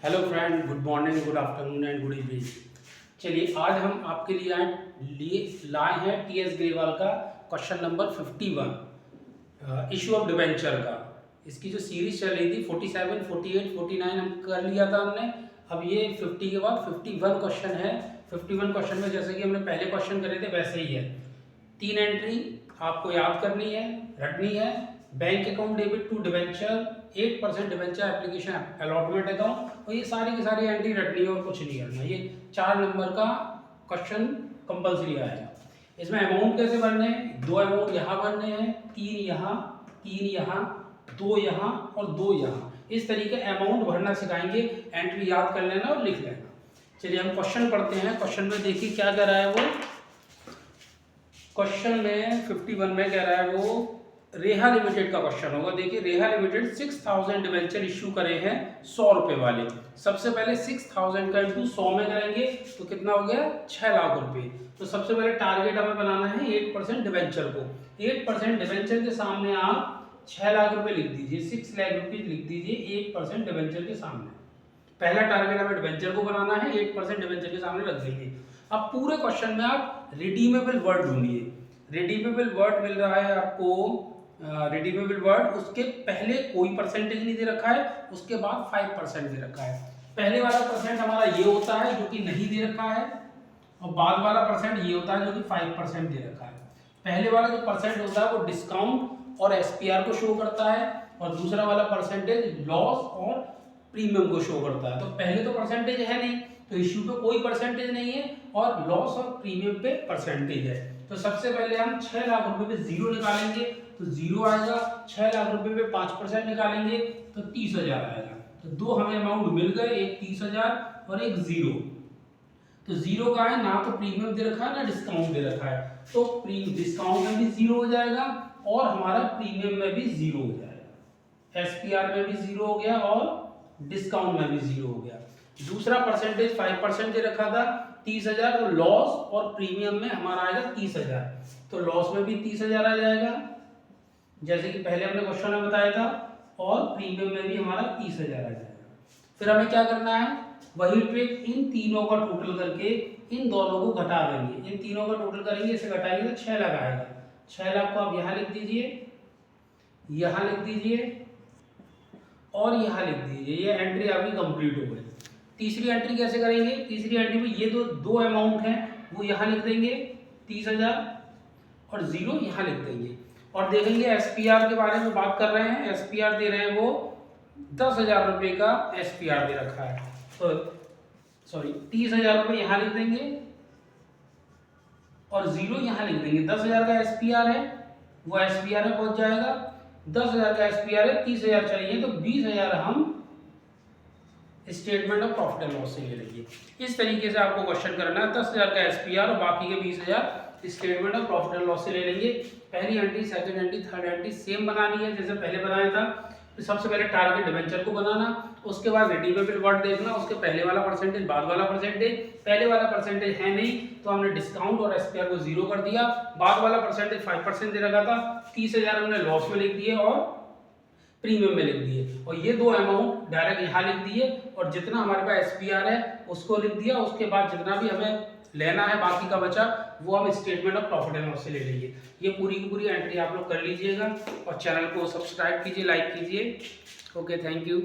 Hello friend, good morning, good afternoon and good evening. चलिए आज हम आपके लिए लाए हैं टीएस ग्रेवाल का question number 51, issue of debenture का। इसकी जो सीरीज चल रही थी 47, 48, 49 हम कर लिया था हमने। अब ये 50 के बाद 51 क्वेश्चन है। 51 क्वेश्चन में जैसे कि हमने पहले क्वेश्चन करे थे वैसे ही है। 3 एंट्री आपको याद करनी है, रखनी है। Bank account debit to debenture, 8% debenture application allotment account, और ये सारी की सारी एंट्री रखनी है और कुछ नहीं करना। ये 4 नंबर का क्वेश्चन कंपलसरी आएगा। इसमें अमाउंट कैसे भरने हैं? 2 अमाउंट यहाँ भरने हैं, 3 यहाँ, 3 यहाँ, 2 यहाँ और 2 यहाँ। इस तरीके अमाउंट भरना सिखाएंगे। एंट्री याद कर लेना और लिख लेना। चलिए हम क्वेश्चन पढ़ते हैं। क्वेश्चन में देखिए क्या कह रहा है वो। क्वेश्चन में 51 में कह रहा है वो रेहा लिमिटेड का क्वेश्चन होगा। देखिए रेहा लिमिटेड 6000 डिवेंचर इश्यू करे हैं 100 रुपए वाले। सबसे पहले 6000 का इंटू 100 में करेंगे तो कितना हो गया? 6 लाख रुपए। तो सबसे पहले टारगेट हमें बनाना है 8% डिवेंचर को। 8% डिवेंचर के सामने आप 6 लाख रुपए लिख दीजिए, 6 लाख रुपीज लिख दीजिए 8% डिवेंचर के सामने। पहला टारगेट हमें डिवेंचर को बनाना है, 8% डिवेंचर के सामने रख देंगे। अब पूरे क्वेश्चन में आप रिडीमेबल वर्ड ढूंढिए। रिडीमेबल वर्ड मिल रहा है आपको, रिडीमेबल वर्ड, उसके पहले कोई परसेंटेज नहीं दे रखा है, उसके बाद 5% दे रखा है। पहले वाला परसेंट हमारा ये होता है जो कि नहीं दे रखा है, और बाद वाला परसेंट ये होता है जो कि 5% दे रखा है। पहले वाला जो परसेंट होता है वो डिस्काउंट और एसपीआर को शो करता है, और दूसरा वाला परसेंटेज लॉस और प्रीमियम को शो करता है। तो पहले तो परसेंटेज है नहीं, तो इश्यू पे कोई परसेंटेज नहीं है, और लॉस और प्रीमियम पे परसेंटेज है। तो सबसे पहले हम 6 लाख रुपए पे जीरो निकालेंगे तो जीरो आएगा। 6 लाख रुपए पे 5% निकालेंगे तो 30,000 आएगा। तो दो हमें अमाउंट मिल गए, एक 30,000 और एक जीरो। तो जीरो का है, ना तो प्रीमियम दे रखा है ना डिस्काउंट दे रखा है, तो डिस्काउंट में भी जीरो हो जाएगा और हमारा प्रीमियम में भी जीरो हो जाएगा। एसपीआर में भी जीरो हो गया और डिस्काउंट में भी जीरो हो गया। दूसरा परसेंटेज 5% दे रखा था 30,000, तो लॉस और प्रीमियम में हमारा आएगा 30,000। तो लॉस में भी 30,000 आ जाएगा जैसे कि पहले हमने क्वेश्चन में बताया था, और प्रीमियम में भी हमारा 30,000 आ जाएगा। फिर हमें क्या करना है? वही ट्रिक, इन तीनों का टोटल करके इन दोनों को घटा देंगे। इन तीनों का टोटल करेंगे, इसे घटाएंगे तो 6 लाख आएगा। 6 लाख को आप यहाँ लिख दीजिए, यहाँ लिख दीजिए और यहाँ लिख दीजिए। ये एंट्री आपकी कंप्लीट हो गई। तीसरी एंट्री कैसे करेंगे? तीसरी एंट्री में ये दो अमाउंट हैं वो यहाँ लिख देंगे 30,000 और जीरो यहाँ लिख देंगे। और देखेंगे एसपीआर के बारे में बात कर रहे हैं। एसपीआर दे रहे हैं वो 10,000 रुपये का एसपीआर दे रखा है। तो सॉरी 30,000 रुपये यहाँ लिख देंगे और जीरो यहाँ लिख देंगे। 10,000 का एसपीआर है, वो एसपीआर में पहुंच जाएगा। 10,000 का एसपीआर है, 30,000 चाहिए तो 20,000 हम statement of profit and loss से ले लेंगे। इस तरीके से आपको क्वेश्चन करना है। 10,000 का एसपीआर और बाकी के 20,000 statement of profit and loss से ले लेंगे। पहली entry, second entry, third entry same बनानी है जैसे पहले बनाया था। तो सबसे पहले टारगेट डिवेंचर को बनाना, उसके बाद रिडीमेबल वर्ड देखना, उसके पहले वाला परसेंटेज, बाद वाला परसेंटेज। पहले वाला परसेंटेज है नहीं तो हमने डिस्काउंट और एसपीआर को जीरो कर दिया। बाद वाला परसेंटेज 5% दे रखा था, 30,000 हमने लॉस में लिख दिए और प्रीमियम में लिख दिए। और ये दो अमाउंट डायरेक्ट यहाँ लिख दिए, और जितना हमारे पास एसपीआर है उसको लिख दिया। उसके बाद जितना भी हमें लेना है बाकी का बचा वो हम statement of profit and loss से ले लेंगे। ये पूरी की पूरी एंट्री आप लोग कर लीजिएगा और चैनल को सब्सक्राइब कीजिए, लाइक कीजिए। Okay, thank you.